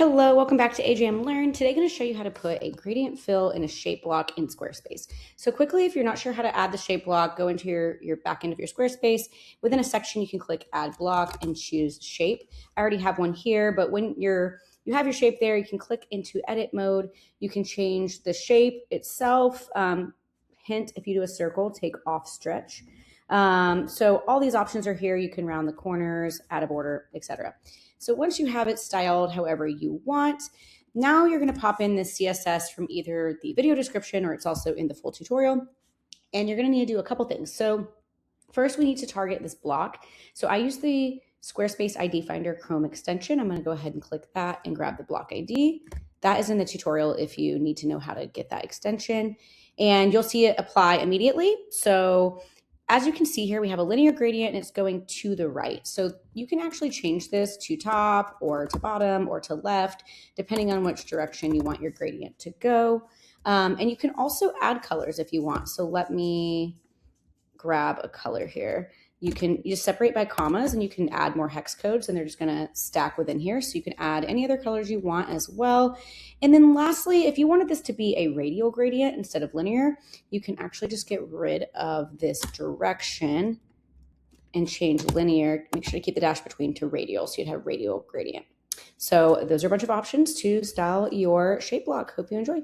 Hello, welcome back to AJM Learn. Today I'm going to show you how to put a gradient fill in a shape block in Squarespace. So quickly, if you're not sure how to add the shape block, go into your back end of your Squarespace. Within a section, you can click Add Block and choose Shape. I already have one here, but when you have your shape there, you can click into Edit mode. You can change the shape itself. Hint, if you do a circle, take off stretch. So all these options are here. You can round the corners, add a border, etc. So once you have it styled however you want, now you're going to pop in this CSS from either the video description or it's also in the full tutorial. And you're going to need to do a couple things. So first we need to target this block. So I use the Squarespace ID Finder Chrome extension. I'm going to go ahead and click that and grab the block ID. That is in the tutorial if you need to know how to get that extension. And you'll see it apply immediately. So as you can see here, we have a linear gradient and it's going to the right. So you can actually change this to top or to bottom or to left, depending on which direction you want your gradient to go. And you can also add colors if you want. So let me grab a color here. You just separate by commas and you can add more hex codes and they're just gonna stack within here. So you can add any other colors you want as well. And then lastly, if you wanted this to be a radial gradient instead of linear, you can actually just get rid of this direction and change linear. Make sure to keep the dash between to radial so you'd have radial gradient. So those are a bunch of options to style your shape block. Hope you enjoy.